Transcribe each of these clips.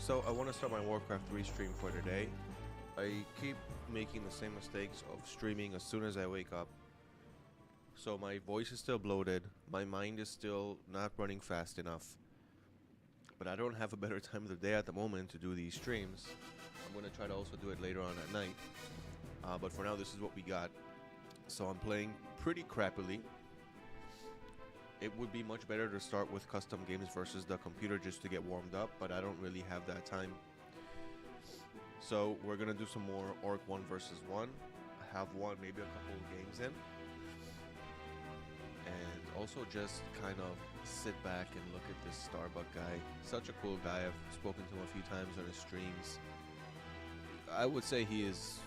So I want to start my Warcraft 3 stream for today. I keep making the same mistakes of streaming as soon as I wake up. So my voice is still bloated, my mind is still not running fast enough. But I don't have a better time of the day at the moment to do these streams. I'm going to try to also do it later on at night. But for now, this is what we got. So I'm playing pretty crappily. It would be much better to start with custom games versus the computer just to get warmed up, but I don't really have that time. So we're gonna do some more Orc 1 versus 1. Have one, maybe a couple of games in. And also just kind of sit back and look at this Starbuck guy. Such a cool guy. I've spoken to him a few times on his streams. I would say he is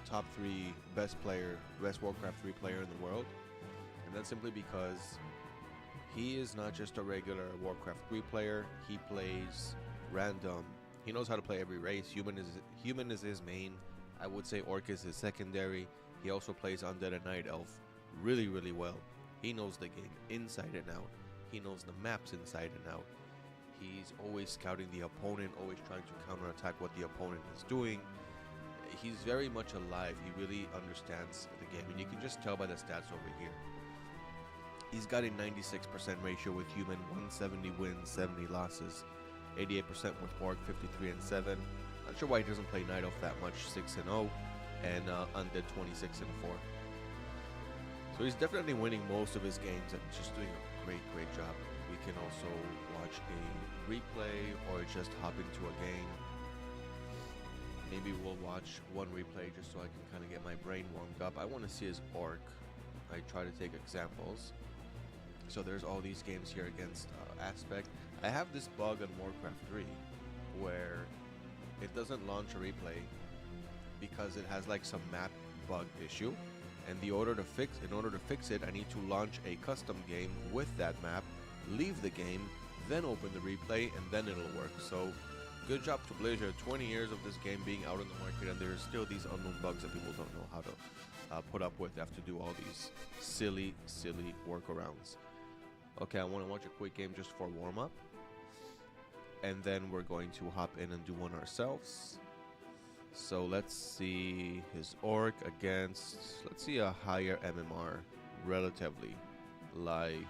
top 3 best Warcraft 3 player in the world. And that's simply because he is not just a regular Warcraft 3 player. He plays random. He knows how to play every race. Human is his main. I would say Orc is his secondary. He also plays Undead and Night Elf really, really well. He knows the game inside and out. He knows the maps inside and out. He's always scouting the opponent, always trying to counterattack what the opponent is doing. He's very much alive. He really understands the game, and you can just tell by the stats over here. He's got a 96% ratio with human, 170 wins, 70 losses, 88% with Orc, 53 and 7. Not sure why he doesn't play Night Elf that much, 6 and 0, and Undead 26 and 4. So he's definitely winning most of his games and just doing a great, great job. We can also watch a replay or just hop into a game. Maybe we'll watch one replay just so I can kind of get my brain warmed up. I want to see his Orc. I try to take examples. So there's all these games here against Aspect. I have this bug on Warcraft 3 where it doesn't launch a replay because it has like some map bug issue. And in order to fix it, I need to launch a custom game with that map, leave the game, then open the replay, and then it'll work. So good job to Blizzard. 20 years of this game being out in the market, and there's still these unknown bugs that people don't know how to put up with. They have to do all these silly workarounds. Okay, I want to watch a quick game just for warm-up. And then we're going to hop in and do one ourselves. So let's see his Orc against, let's see a higher MMR, relatively, like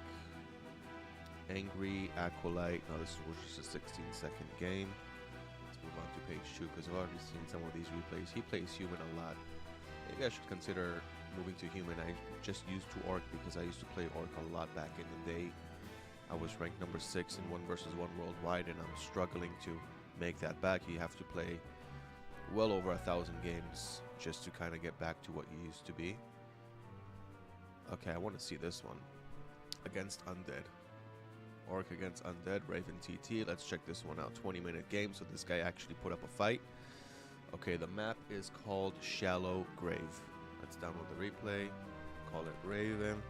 Angry Acolyte. No, this was just a 16-second game. Let's move on to page 2 because I've already seen some of these replays. He plays human a lot. Maybe I should consider moving to human. I just used to Orc because I used to play Orc a lot back in the day. I was ranked number 6 in 1 versus 1 worldwide, and I'm struggling to make that back. You have to play well over 1,000 games just to kind of get back to what you used to be. Okay, I want to see this one. Against Undead. Orc against Undead, Raven TT. Let's check this one out. 20-minute game, so this guy actually put up a fight. Okay, the map is called Shallow Grave. Let's download the replay. Call it Raven.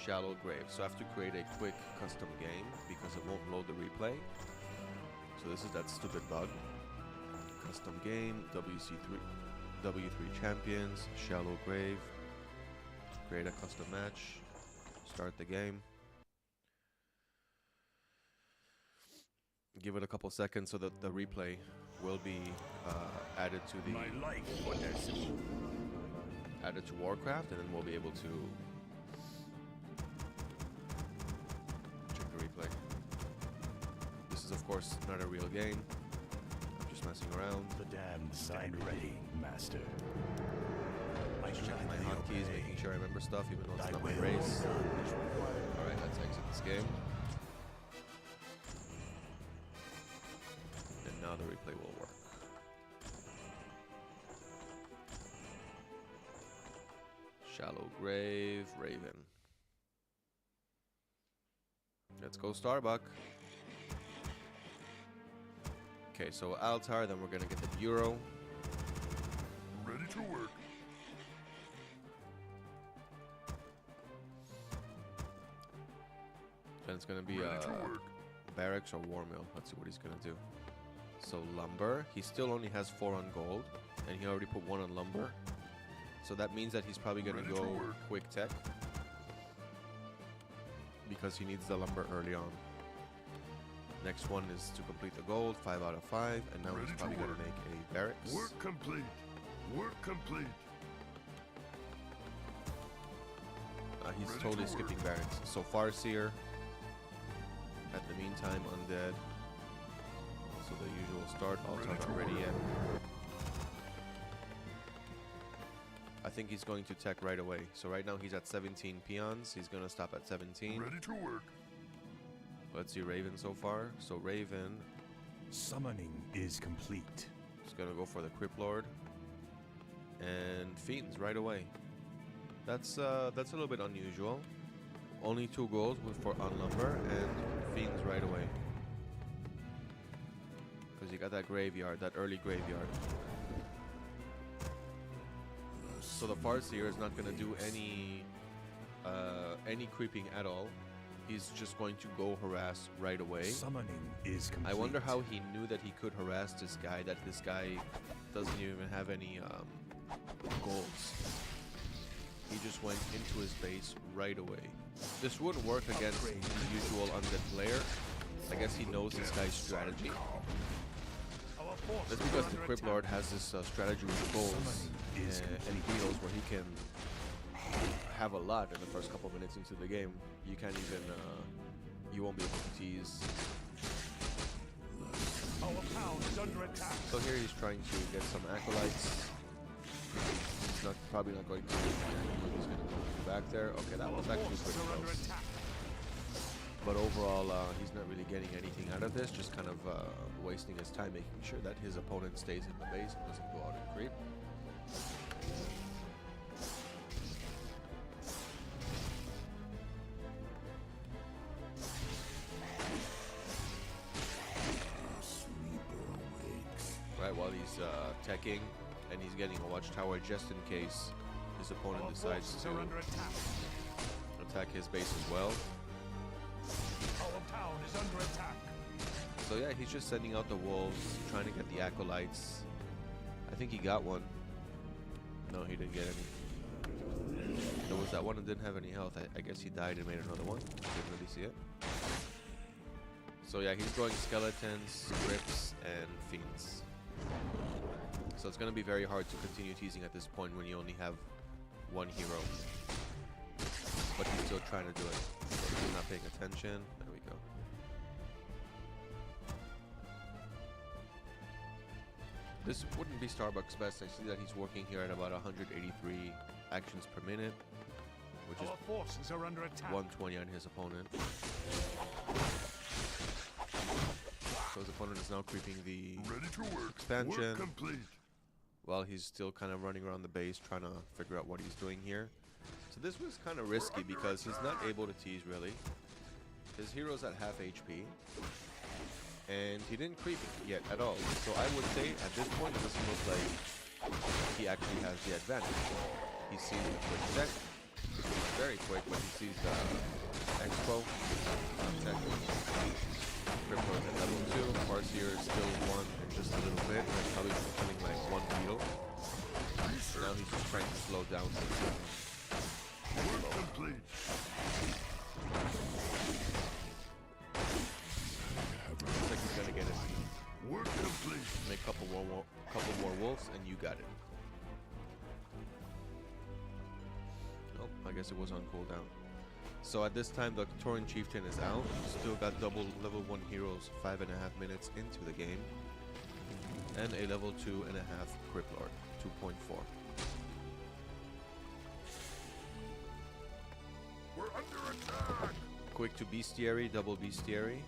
Shallow Grave. So I have to create a quick custom game because it won't load the replay. So this is that stupid bug. Custom game, W3 champions, Shallow Grave. Create a custom match. Start the game. Give it a couple seconds so that the replay will be added to the added to Warcraft, and then we'll be able to check the replay. This is of course not a real game. I'm just messing around. The damned stand ready, master. I check my hotkeys, making sure I remember stuff, even though it's not my race. Alright, let's exit this game. And now the replay will work. Shallow Grave, Raven. Let's go Starbuck. Okay, so Altar, then we're gonna get the Bureau. Ready to work. Then it's gonna be Barracks or War Mill. Let's see what he's gonna do. So Lumber, he still only has 4 on gold, and he already put 1 on Lumber. So that means that he's probably gonna go Quick Tech because he needs the Lumber early on. Next one is to complete the gold, 5 out of 5, and now he's probably going to make a barracks. Work complete. Work complete. He's totally skipping barracks. So Farseer, at the meantime, Undead. Also the usual start, altar not ready yet. I think he's going to tech right away. So right now he's at 17 peons. He's going to stop at 17. Ready to work. Let's see Raven so far. So Raven Summoning is complete. is going to go for the Crypt Lord. And Fiends right away. That's a little bit unusual. Only 2 goals for Unlumber and Fiends right away. Because you got that graveyard, that early graveyard. So the Farseer is not going to do any creeping at all. He's just going to go harass right away. Summoning is complete. I wonder how he knew that he could harass this guy, that this guy doesn't even have any goals. He just went into his base right away. This wouldn't work against the usual undead player. I guess he knows this guy's strategy. That's because the Crypt Lord has this strategy with goals and heals where he can have a lot in the first couple minutes into the game. You can't even, you won't be able to tease. So here he's trying to get some acolytes. He's probably not going to. He's going to go back there. Okay, that was actually pretty close. But overall, he's not really getting anything out of this. Just kind of wasting his time, making sure that his opponent stays in the base and doesn't go out and creep. Right, while he's teching and he's getting a watchtower just in case his opponent decides to attack his base as well. Our town is under attack. So yeah, he's just sending out the wolves, trying to get the acolytes. I think he got one. No, he didn't get any. There was that one that didn't have any health. I guess he died and made another one. Didn't really see it. So yeah, he's going skeletons, grips, and fiends. So it's going to be very hard to continue teasing at this point when you only have one hero. But he's still trying to do it. So he's not paying attention. There we go. This wouldn't be Starbuck's best. I see that he's working here at about 183 actions per minute, which is forces are under attack. 120 on his opponent. So his opponent is now creeping the expansion. Work complete. While he's still kind of running around the base trying to figure out what he's doing here. So this was kind of risky because he's not able to tease really. His hero's at half HP. And he didn't creep yet at all. So I would say at this point it doesn't look like he actually has the advantage. He sees the quick tech. He's very quick, but he sees the expo. Crypt Lord at level 2. Farseer is still 1 and just a little bit. That's probably killing like 1 beetle. Now he's just trying to slow down things. Work complete. Looks like he's gonna get it. Work complete. Make a couple more wolves and you got it. Nope, I guess it was on cooldown. So at this time the Tauren Chieftain is out. Still got double level 1 heroes 5.5 minutes into the game. And a level 2.5 Crypt Lord, 2.4. We're under attack. Quick to Bestiary, double Bestiary.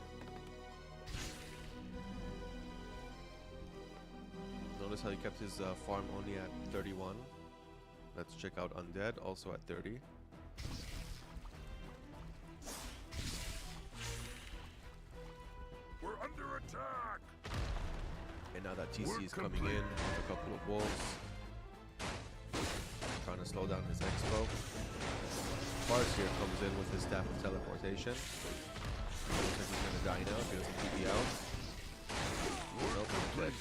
Notice how he kept his farm only at 31. Let's check out Undead, also at 30. We're under attack. And now that TC is coming in with a couple of wolves. Trying to slow down his expo. Farseer comes in with his staff of teleportation. Looks like he's gonna die now if he doesn't TP out. Nope, he's dead.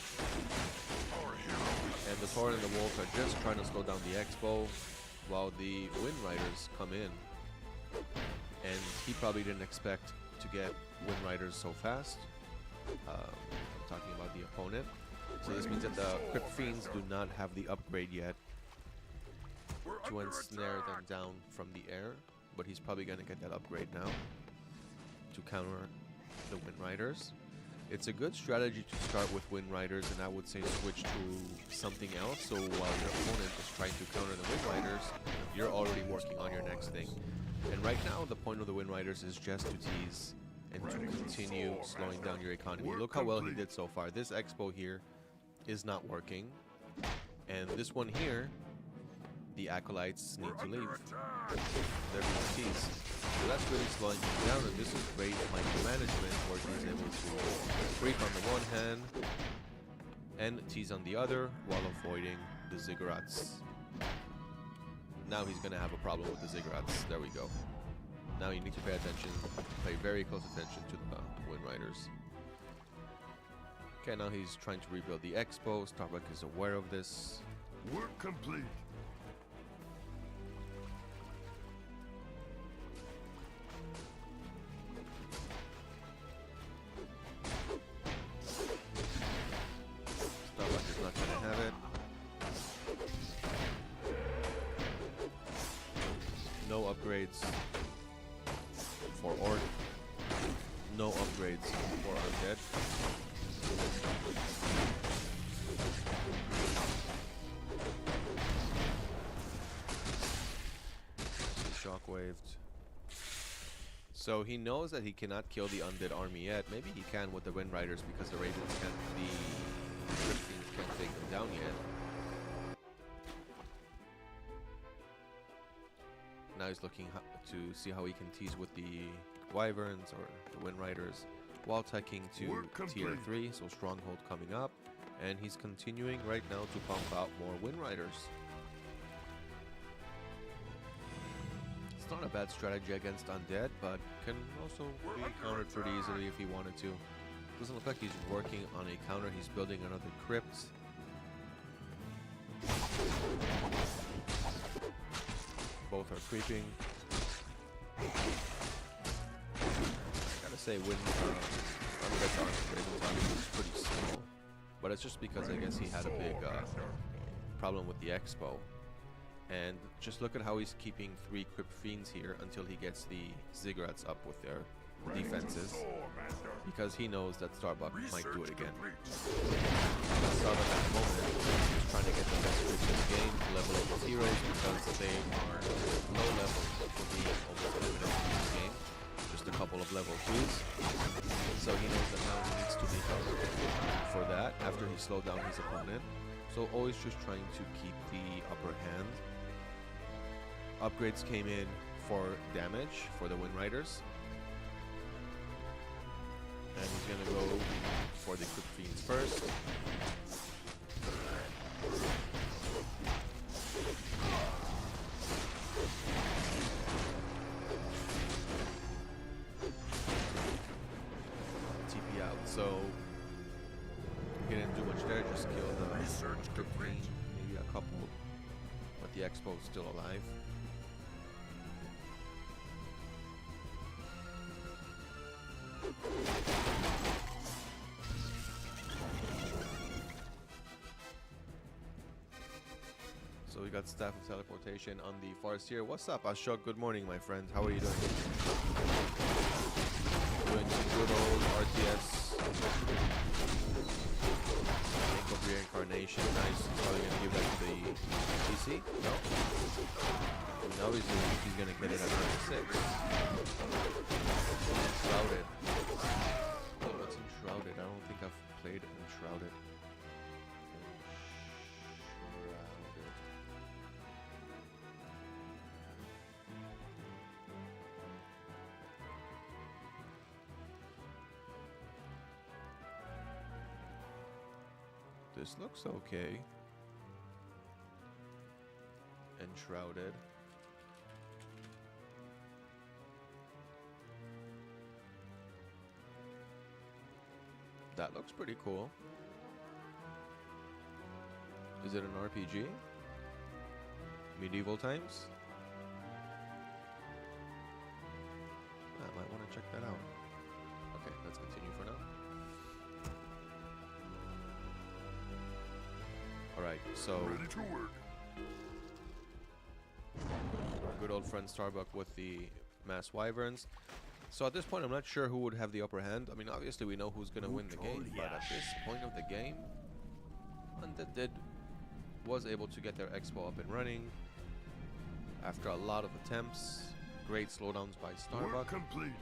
And the Tauren and the wolves are just trying to slow down the expo while the Wind Riders come in. And he probably didn't expect to get Wind Riders so fast. I'm talking about the opponent. So this means that the Crypt Fiends do not have the upgrade yet to ensnare them down from the air, but he's probably going to get that upgrade now to counter the Wind Riders. It's a good strategy to start with Wind Riders, and I would say switch to something else, so while your opponent is trying to counter the Wind Riders, you're already working on your next thing. And right now, the point of the Wind Riders is just to tease and to continue slowing down your economy. Look how well he did so far. This Expo here is not working, and this one here, the Acolytes need to leave. They're being teased. So that's really slowing him down, and this is great micromanagement where he's able to creep on the one hand and tease on the other while avoiding the Ziggurats. Now he's going to have a problem with the Ziggurats. There we go. Now you need to pay attention, pay very close attention to the Wind Riders. Okay, now he's trying to rebuild the Expo. Starbuck is aware of this. Work complete. Starbuck is not going to have it. No upgrades for Orc. No upgrades for Undead. Shockwaved. So he knows that he cannot kill the Undead army yet. Maybe he can with the Wind Riders because the Ravens can't, the Griffins can't take them down yet. Now he's looking to see how he can tease with the Wyverns or the Wind Riders while taking to tier 3, so Stronghold coming up, and he's continuing right now to pump out more Wind Riders. It's not a bad strategy against Undead, but can also be countered pretty easily if he wanted to. Doesn't look like he's working on a counter, he's building another crypt. Both are creeping. I gotta say, Undead's army is pretty small, but it's just because I guess he had a big problem with the Expo. And just look at how he's keeping 3 Crypt Fiends here until he gets the Ziggurats up with their defenses, because he knows that Starbuck might do it again. Starbuck at the moment is trying to get the best Crypt in the game to level up his heroes because they are low level for being almost eliminated in this game. Just a couple of level 2s. So he knows that now he needs to make up for that after he slowed down his opponent. So always just trying to keep the upper hand. Upgrades came in for damage for the Wind Riders. And he's gonna go for the Crypt Fiends first. TP out, so he didn't do much there, just kill the Crypt Fiend, maybe a couple, but the Expo is still alive. So we got Staff of Teleportation on the forest here. What's up, Ashok? Good morning, my friend. How are you doing? Doing some good old RTS. Think of Reincarnation. Nice. Probably gonna give that to the PC? No? Now he's gonna get it at 96. Shrouded. Oh, what's Enshrouded? I don't think I've played Enshrouded. This looks okay. Enshrouded. That looks pretty cool. Is it an RPG? Medieval times? I might want to check that out. Okay, let's continue for now. Alright, so Ready to work. our good old friend Starbuck with the Mass Wyverns. So at this point, I'm not sure who would have the upper hand. I mean, obviously we know who's going to win the game, but at this point of the game, Undead was able to get their Expo up and running after a lot of attempts. Great slowdowns by Starbuck. Work complete.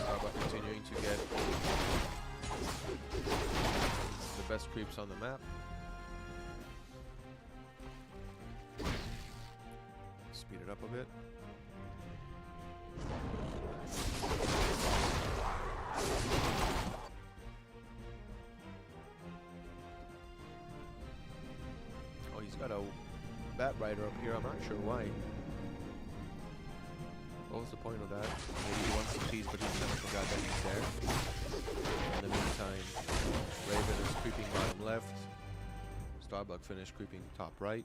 Starbuck continuing to get the best creeps on the map. Speed it up a bit. Oh, he's got a Bat Rider up here. I'm not sure why. What was the point of that? Maybe he wants to tease, but he kind of forgot that he's there. In the meantime, Raven is creeping bottom left. Starbuck finished creeping top right.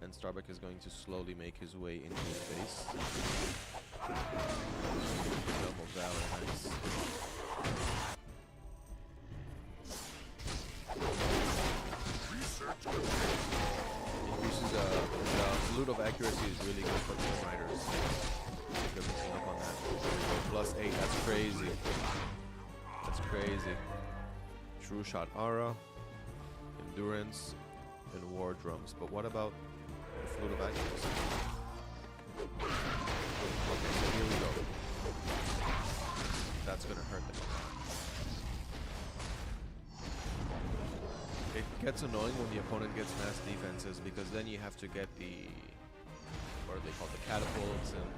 And Starbuck is going to slowly make his way into his base. Double Valor, nice. Increases the loot of accuracy is really good for Tomb Riders. Up on that. +8, that's crazy. That's crazy. True Shot Aura, Endurance, and War Drums. But what about the Flute of Accuracy? Okay, so here we go. That's gonna hurt them. It gets annoying when the opponent gets mass defenses, because then you have to get the, what are they called, the catapults, and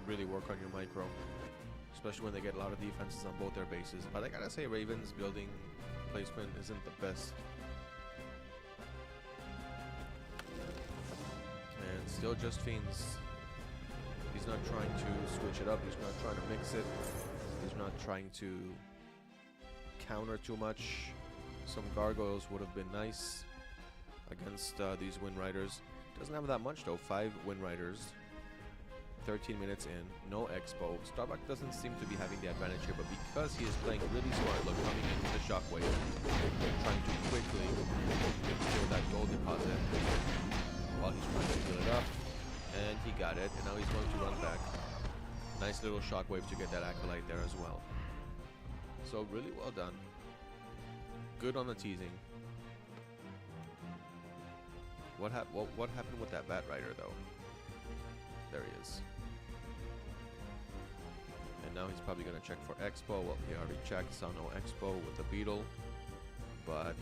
really work on your micro, especially when they get a lot of defenses on both their bases. But I gotta say, Raven's building placement isn't the best. And still just Fiends. He's not trying to switch it up, he's not trying to mix it, he's not trying to counter too much. Some gargoyles would have been nice against these Wind Riders. Doesn't have that much though, 5 Wind Riders. 13 minutes in, no Expo. Starbuck doesn't seem to be having the advantage here, but because he is playing really smart, look, coming into the Shockwave, trying to quickly kill that gold deposit while he's trying to fill it up, and he got it, and now he's going to run back. Nice little Shockwave to get that Acolyte there as well. So really well done. Good on the teasing. What happened with that Bat Rider though? There he is. And now he's probably going to check for Expo. Well, he already checked, saw no Expo with the Beetle. But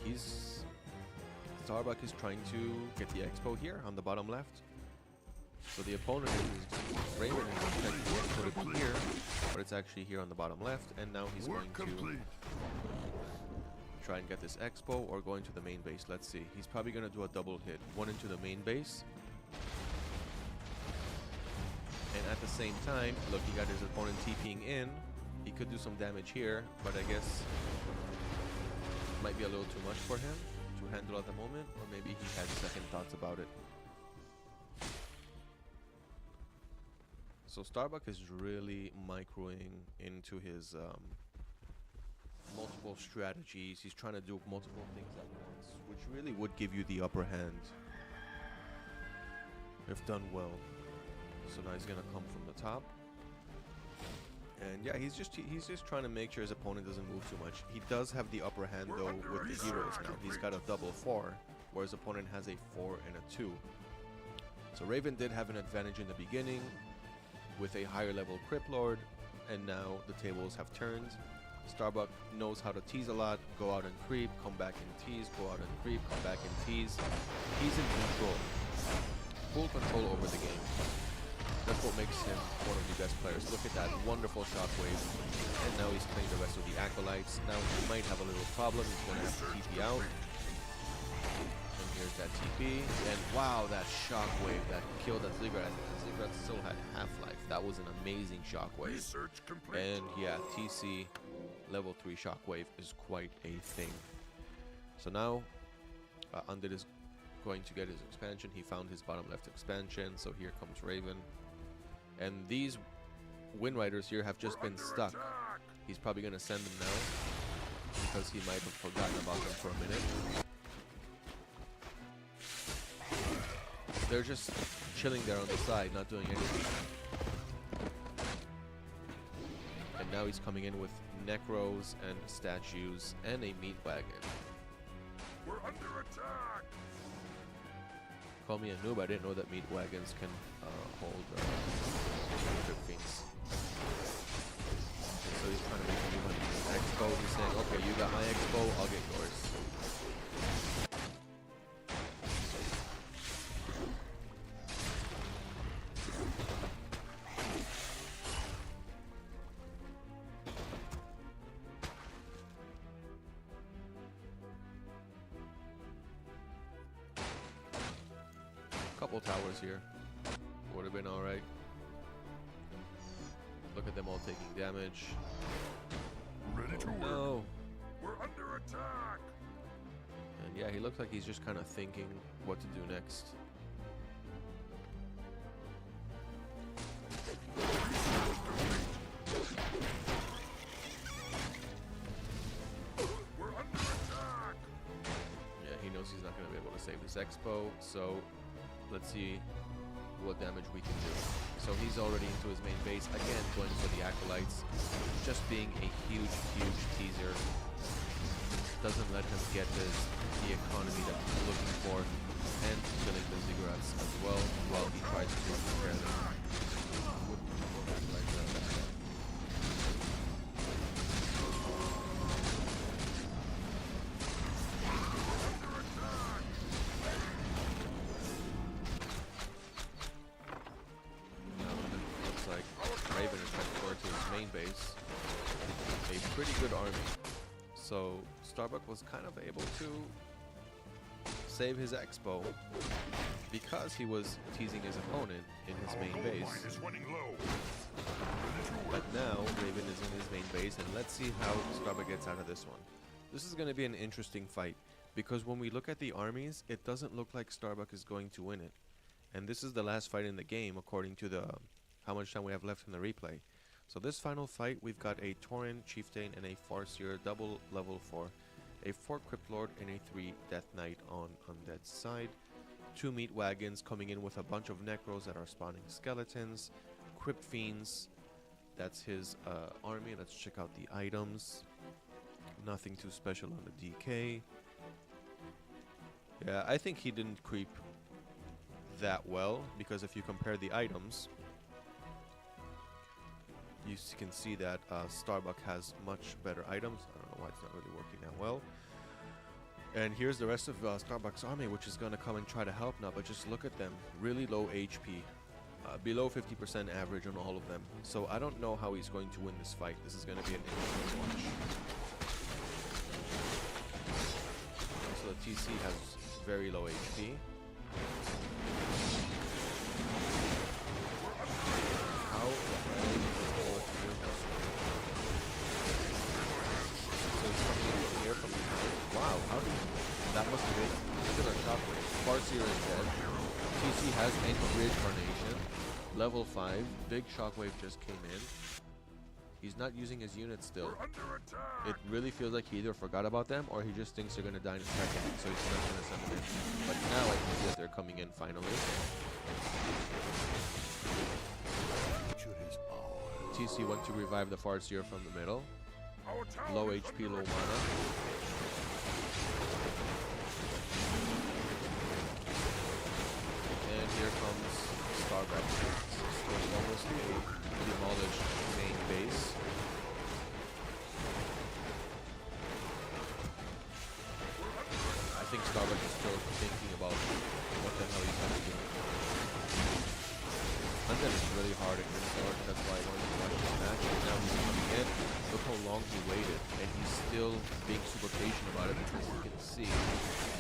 Starbuck is trying to get the Expo here on the bottom left. So the opponent is Raven is expecting the Expo to be here, but it's actually here on the bottom left. And now he's going to try and get this Expo or go into the main base. Let's see. He's probably going to do a double hit. One into the main base. And at the same time, look, he got his opponent TPing in. He could do some damage here, but I guess it might be a little too much for him to handle at the moment, or maybe he had second thoughts about it. So Starbuck is really microing into his multiple strategies. He's trying to do multiple things at once, which really would give you the upper hand if done well. So now he's gonna come from the top, and yeah, he's just trying to make sure his opponent doesn't move too much. He does have the upper hand though with the heroes now. He's got a double 4, whereas opponent has a 4 and a 2. So Raven did have an advantage in the beginning with a higher level Crypt Lord, and now the tables have turned. Starbuck knows how to tease a lot, go out and creep, come back and tease, go out and creep, come back and tease. He's in control, full control over the game. That's what makes him one of the best players. Look at that wonderful Shockwave. And now he's playing the rest of the Acolytes. Now he might have a little problem. He's going to have to TP out. And here's that TP. And wow, that Shockwave that killed that Ziggurat. I think the Ziggurat still had half-life. That was an amazing Shockwave. Research complete. And yeah, TC level 3 Shockwave is quite a thing. So now Undead is going to get his expansion. He found his bottom left expansion. So here comes Raven. And these Wind Riders here have just been stuck. He's probably going to send them now because he might have forgotten about them for a minute. They're just chilling there on the side, not doing anything. And now he's coming in with necros and statues and a meat wagon. We're under attack. Call me a noob, I didn't know that meat wagons can hold trip fiends. And so he's trying to make new money. Expo, he's saying, okay, you got my expo, I'll get yours. Couple towers here would have been all right. Look at them all taking damage. Ready to work. No. We're under attack. And yeah, he looks like he's just kind of thinking what to do next. We're under attack. Yeah, he knows he's not going to be able to save this expo, so let's see what damage we can do. So he's already into his main base, again going for the acolytes, just being a huge teaser. Doesn't let him get the economy that he's looking for, and killing the ziggurats as well while he tries to repair them. Wouldn't go back like that. Base, a pretty good army. So Starbuck was kind of able to save his expo because he was teasing his opponent in his main base. But now Raven is in his main base, and let's see how Starbuck gets out of this one. This is going to be an interesting fight because when we look at the armies, it doesn't look like Starbuck is going to win it. And this is the last fight in the game according to the how much time we have left in the replay. So this final fight, we've got a Tauren Chieftain and a Farseer, double level 4, a 4 Crypt Lord and a 3 Death Knight on Undead's side, 2 meat wagons coming in with a bunch of Necros that are spawning skeletons, Crypt Fiends, that's his army. Let's check out the items. Nothing too special on the DK. Yeah, I think he didn't creep that well, because if you compare the items, you can see that Starbuck has much better items. I don't know why it's not really working that well. And here's the rest of Starbuck's army, which is going to come and try to help now. But just look at them. Really low HP. Below 50% average on all of them. So I don't know how he's going to win this fight. This is going to be an interesting watch. So the TC has very low HP. How wow, how did that must have been look at our shockwave. Farseer is dead. TC has Ankle Reincarnation. Level 5. Big shockwave just came in. He's not using his units still. It really feels like he either forgot about them or he just thinks they're gonna die in a second, so he's not gonna send them in. But now I can see that they're coming in finally. TC went to revive the Farseer from the middle. Low HP, low mana. And here comes Starbuck. Almost a demolished main base. I think Starbuck is still thinking about what the hell he's going to do. Undead is really hard at this sword, that's why I wanted to watch this match. And now he's coming in. Look how long he waited, and he's still being super patient about it because you can see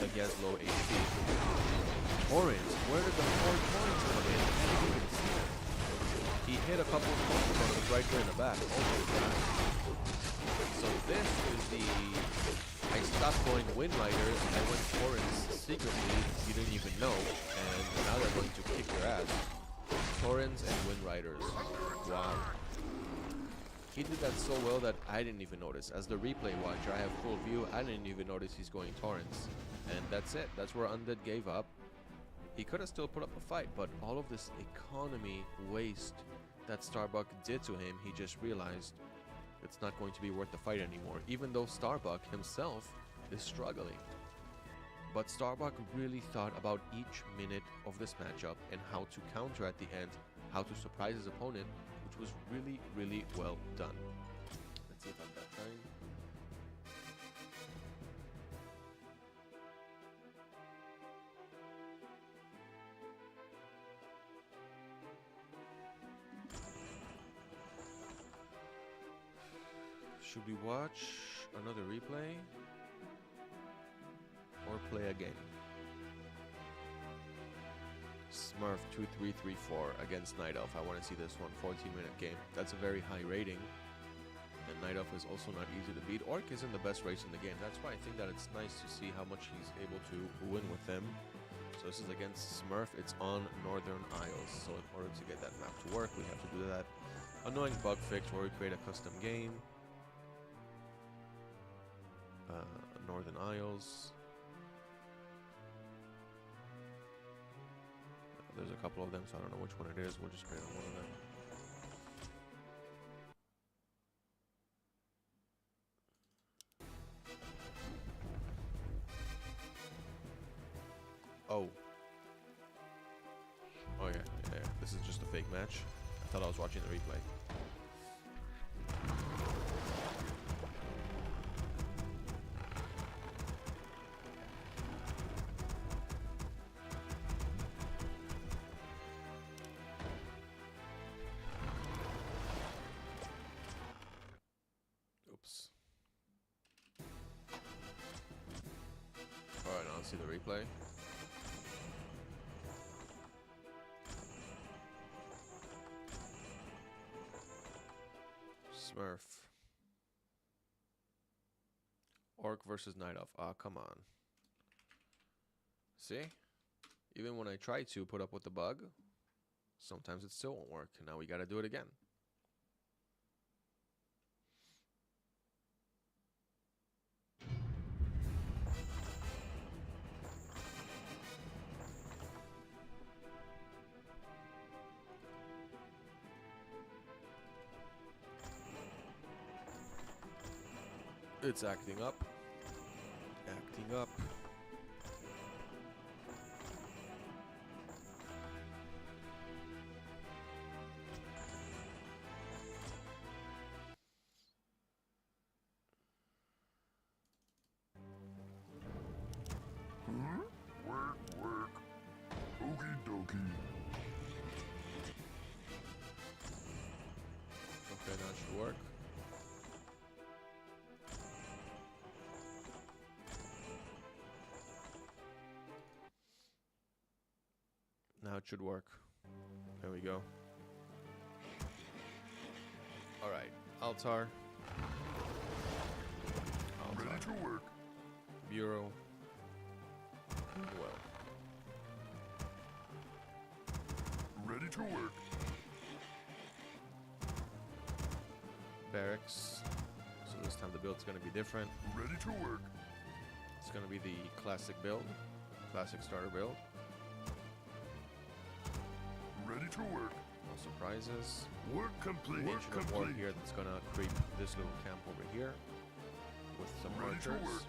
that he has low HP. Torrens, where did the 4 Torrens come in? I didn't even see them. He hit a couple of Torrens right there in the back. Oh my god. So this is the... I stopped going Wind Riders, I went Torrens secretly, you didn't even know, and now they're going to kick your ass. Torrens and Wind Riders. Wow. He did that so well that I didn't even notice. As the replay watcher, I have full view. I didn't even notice he's going torrents. And that's it. That's where Undead gave up. He could have still put up a fight, but all of this economy waste that Starbuck did to him, he just realized it's not going to be worth the fight anymore, even though Starbuck himself is struggling. But Starbuck really thought about each minute of this matchup and how to counter at the end, how to surprise his opponent, which was really, really well done. Let's see if I've got time. Should we watch another replay or play a game? Smurf 2334 against Night Elf. I want to see this one. 14-minute game. That's a very high rating. And Night Elf is also not easy to beat. Orc isn't the best race in the game. That's why I think that it's nice to see how much he's able to win with them. So this is against Smurf. It's on Northern Isles. So in order to get that map to work, we have to do that annoying bug fix where we create a custom game. Northern Isles. There's a couple of them, so I don't know which one it is. We'll just create on one of them. Oh. Oh yeah. This is just a fake match. I thought I was watching the replay. Alright, now let's see the replay. Smurf. Orc versus Night Elf. Ah, come on. See? Even when I try to put up with the bug, sometimes it still won't work. Now we gotta do it again. It's acting up. Acting up. Work. Okie dokie. Okay, that should work. Now it should work. There we go. Alright, Altar. Ready to work. Bureau. Well. Ready to work. Barracks. So this time the build's gonna be different. Ready to work. It's gonna be the classic build. Classic starter build. Ready to work. No surprises. Work complete. Work Ancient of War complete. here that's gonna creep this little camp over here with some Ready to archers. work.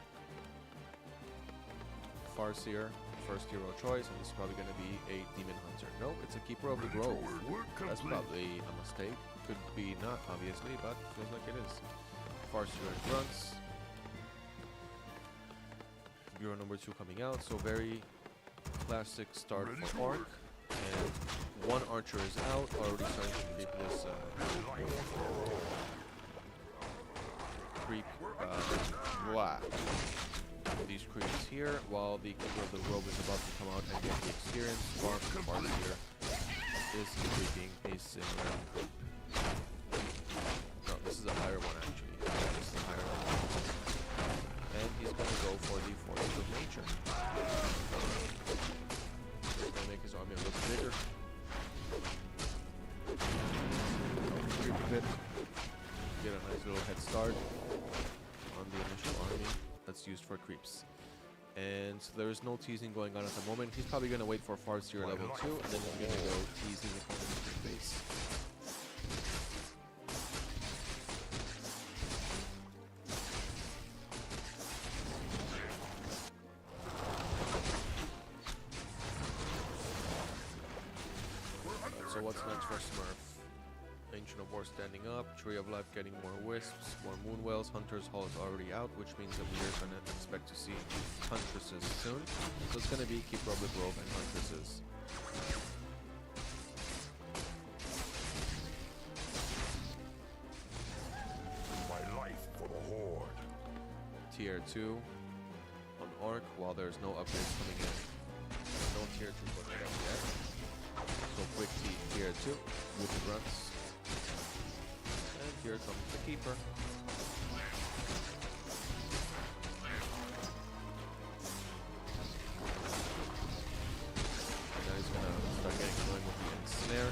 Farseer, first hero choice, and this is probably gonna be a demon hunter. Nope, it's a keeper of the Ready to grove. work. Work That's complete. probably a mistake. Could be not, obviously, but feels like it is. Farseer and grunts. Bureau number 2 coming out, so very classic start Ready for to Orc. work. And one archer is out, already starting to creep this these creeps here, while the keeper of the grove is about to come out and get the experience. Farseer is creeping a similar. No, this is a higher one actually. This is a higher one. And he's gonna go for the forces of nature. He's gonna make his army a little bigger. Creep a bit. Get little head start on the initial army that's used for creeps. And so there is no teasing going on at the moment. He's probably going to wait for Farseer level 2, and then he's going to go teasing the opponent's base. So what's next for Smurf? Ancient of War standing up, Tree of Life getting more wisps, more moonwells, Hunter's Hall is already out, which means that we are going to expect to see Huntresses soon. So it's going to be Keeper of the Grove and Huntresses. My life for the Horde. Tier 2 on Orc, while there's no upgrades coming in. No Tier 2 put it up yet. So quick Tier 2 with the grunts. And here comes the Keeper. And now he's gonna start getting going with the Ensnare.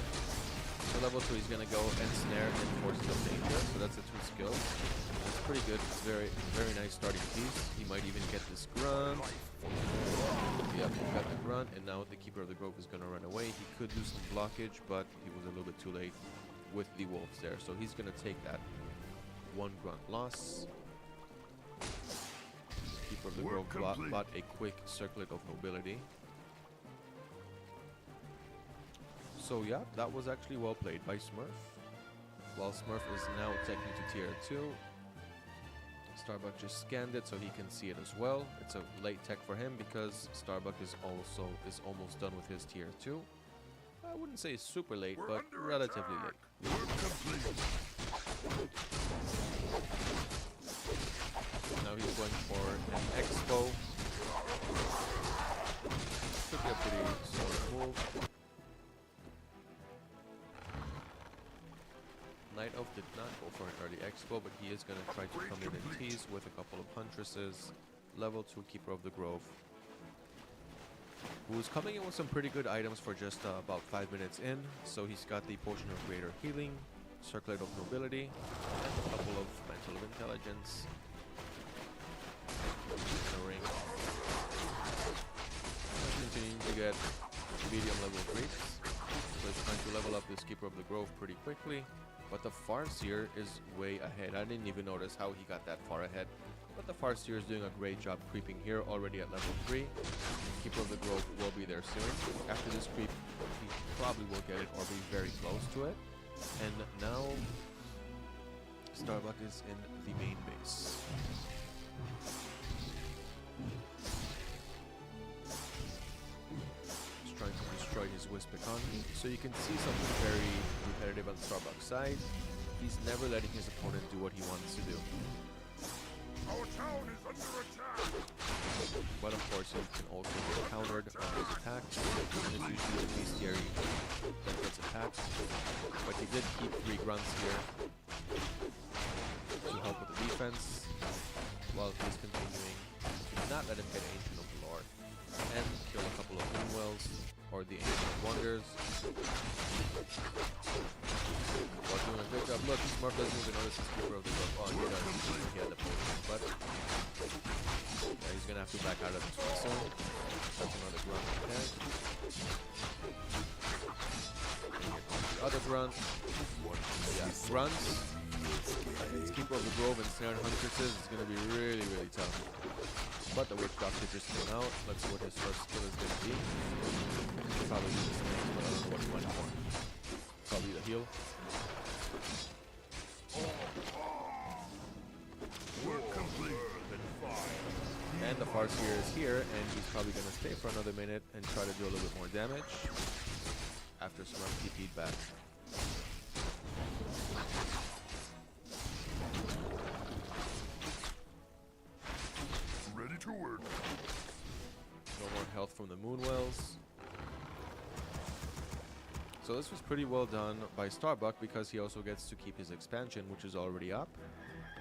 So level 2 he's gonna go Ensnare and Forces of Danger. So that's the 2 skills. It's pretty good. It's very nice starting piece. He might even get this grunt. Yep, he got the grunt, and now the Keeper of the Grove is gonna run away. He could do some blockage, but he was a little bit too late with the wolves there. So he's gonna take that 1 grunt loss. Keeper of the Grove bought a quick Circlet of Nobility. So yeah, that was actually well played by Smurf. While Smurf is now taking to Tier 2. Starbuck just scanned it so he can see it as well. It's a late tech for him because Starbuck is almost done with his Tier 2. I wouldn't say super late, but relatively late. Now he's going for an Expo. Should be a pretty solid move. Night Elf did not go for an early Expo, but he is going to try to come in and tease with a couple of Huntresses. Level 2 Keeper of the Grove, who's coming in with some pretty good items for just about 5 minutes in. So he's got the Potion of Greater Healing, Circlet of Nobility, and a couple of Mantle of Intelligence. And a ring. Continuing to get medium level creeps. So he's trying to level up this Keeper of the Grove pretty quickly. But the Farseer is way ahead. I didn't even notice how he got that far ahead. But the Farseer is doing a great job creeping here, already at level 3. Keeper of the Grove will be there soon. After this creep, he probably will get it or be very close to it. And now, Starbuck is in the main base. Trying to destroy his Wisp economy. So you can see something very repetitive on Starbuck's side. He's never letting his opponent do what he wants to do. Our town is under attack. But of course he can also get countered on his attacks. And it's usually the bestiary that gets attacked. But he did keep 3 grunts here to help with the defense, while he's continuing to not let him get Ancient of the Lord and kill a couple of Moonwells or the Ancient Wonders. While doing a good job. Look, Smurf doesn't even notice his Keeper of the Grove. Oh, he does. He had the potion, but yeah, he's gonna have to back out of this one soon. That's another grunt there. Here comes the other grunt. Yeah, grunts. His Keeper of the Grove and Snare Huntresses is gonna be really tough. But the Witch Doctor just came out. Let's see what his first skill is going to be. Probably the snakes, but I don't know what he went for. Probably the heal. And the Farseer is here, and he's probably going to stay for another minute and try to do a little bit more damage after Smurf TP'd back. Ready to work. No more health from the Moonwells. So this was pretty well done by Starbuck because he also gets to keep his expansion, which is already up,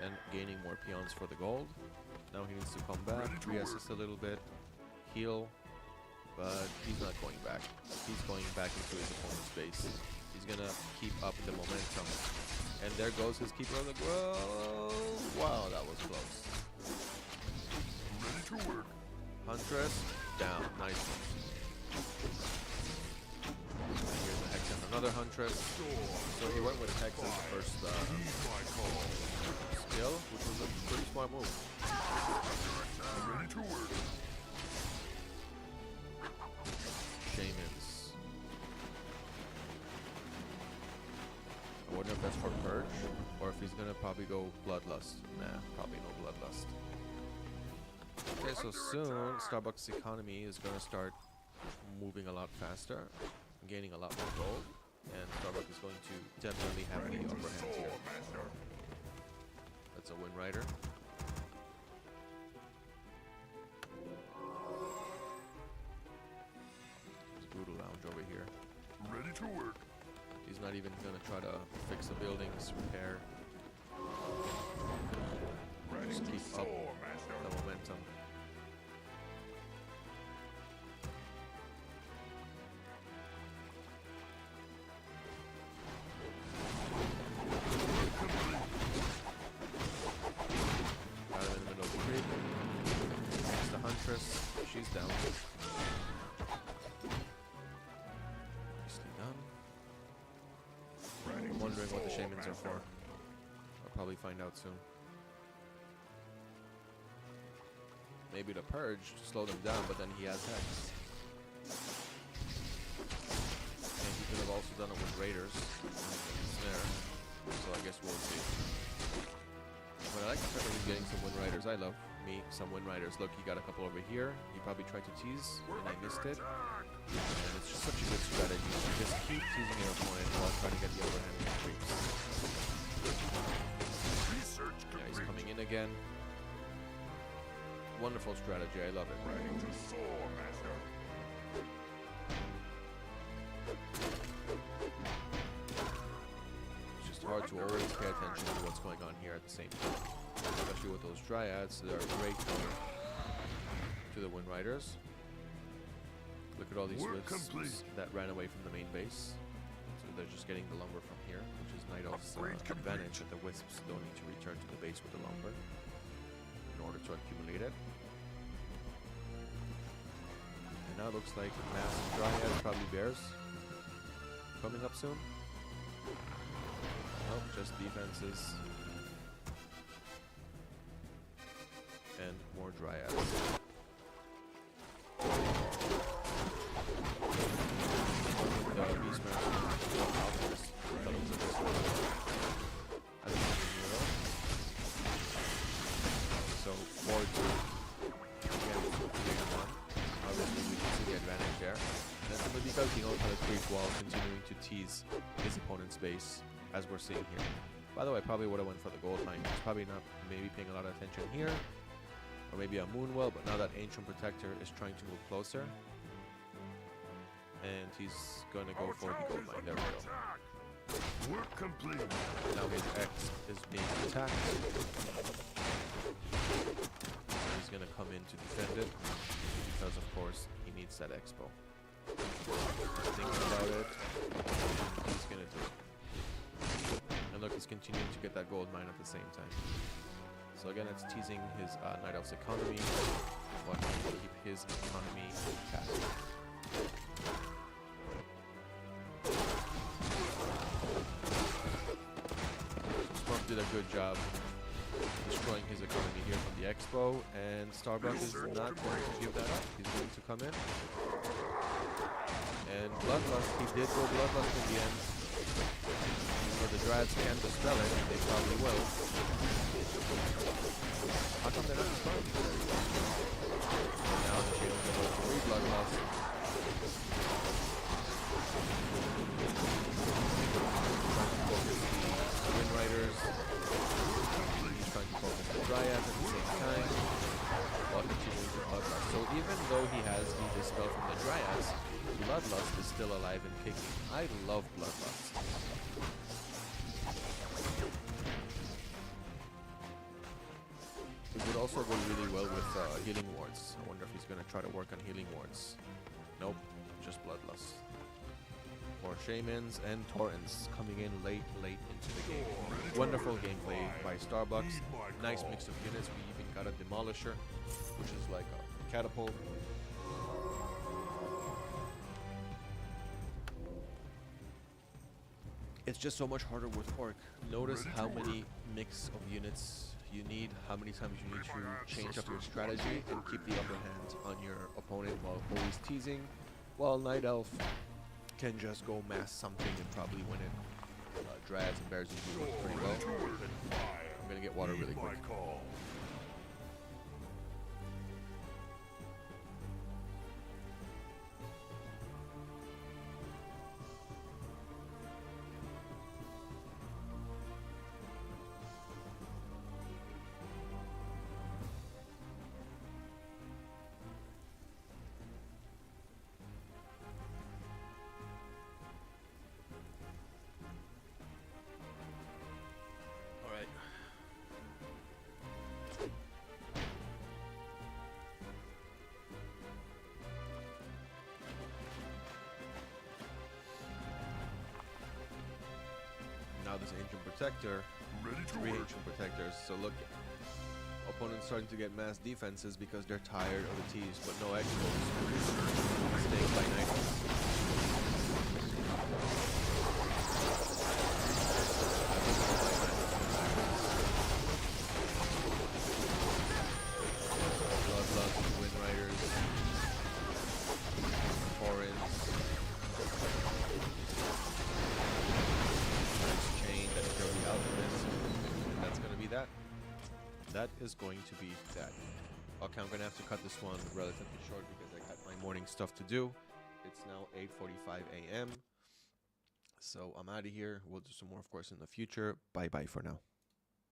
and gaining more peons for the gold. Now he needs to come back, reassist a little bit, heal, but he's not going back. He's going back into his opponent's base. He's gonna keep up the momentum. And there goes his Keeper of the Grove. Wow, that was close. Ready to work. Huntress down. Nice one. And here's a Hex and another Huntress. So he went with Hex as the first skill, which was a pretty smart move. Ready to work. Shamans. I wonder if that's for Purge, or if he's gonna probably go Bloodlust. Nah, probably no Bloodlust. Okay, so soon Starbuck's economy is gonna start moving a lot faster, gaining a lot more gold, and Starbuck is going to definitely have the upper hand here. That's a Wind Rider. There's Brutal Lounge over here. Ready to work. He's not even gonna try to fix the buildings, repair. Just keep up the momentum. Got him in the middle of the creek. That's the Huntress. She's down. Nicely done. I'm wondering what the Shamans are for. I'll probably find out soon. Maybe the Purge to slow them down, but then he has Hex. And he could have also done it with Raiders. Snare. So I guess we'll see. But I like the fact that he's getting some Wind Riders. I love me some Wind Riders. Look, he got a couple over here. He probably tried to tease, and I missed it. And it's just such a good strategy. You just keep teasing your opponent while trying to get the upper hand with creeps. Yeah, he's coming in again. Wonderful strategy. I love it. It's just hard to always pay attention to what's going on here at the same time. Especially with those Dryads. They're a great counter to the Wind Riders. Look at all these wisps that ran away from the main base. So they're just getting the lumber from here, which is Night Elf's advantage, that the wisps don't need to return to the base with the lumber in order to accumulate it. And now it looks like mass Dryads, probably bears, coming up soon. Nope, just defenses. And more Dryads. So forward to again, obviously we can see the advantage there. And that's simply because he knows how to creep while continuing to tease his opponent's base, as we're seeing here. By the way, I probably would have went for the gold mine. He's probably not maybe paying a lot of attention here. Or maybe a Moonwell, but now that Ancient Protector is trying to move closer. And he's going to go for the gold mine. There we go. Work complete. Now his X is being attacked. He's going to come in to defend it. Because, of course, he needs that expo. Thinking about it, he's going to do it. And look, he's continuing to get that gold mine at the same time. So again, it's teasing his Night Elf's economy, while trying to keep his economy intact. Smurf did a good job destroying his economy here from the expo, and Starbuck is not going to give that up. He's going to come in. And Bloodlust, he did go Bloodlust in the end. So the Dryads can dispel it, they probably will. How come they're not dispelling? And now the Shaman's going to go for Bloodlust. Wind Riders. He's trying to focus the Dryads at the same time while continuing with Bloodlust. So even though he has the dispel from the Dryads, Bloodlust is still alive and kicking. I love Bloodlust. It would also go really well with healing wards. I wonder if he's going to try to work on healing wards. Nope, just Bloodlust. for Shamans and Torrents coming in late into the game. Wonderful gameplay by Starbuck. Nice mix of units. We even got a Demolisher, which is like a catapult. It's just so much harder with Orc. Notice how many mix of units you need, how many times you need to change up your strategy and keep the upper hand on your opponent while always teasing, while Night Elf can just go mass something and probably win it. Dryads and Bears usually work pretty well. I'm gonna get water really quick. Now this Ancient Protector, 3 Ancient Protectors, so look, opponents starting to get mass defenses because they're tired of the tease, but no expos. Staying by Night Elf. Bloodlust, Wind Riders, Torrents. That's gonna be that. That is going to be that. Okay, I'm gonna have to cut this one relatively short because I got my morning stuff to do. It's now 8:45 a.m. So I'm out of here. We'll do some more, of course, in the future. Bye bye for now.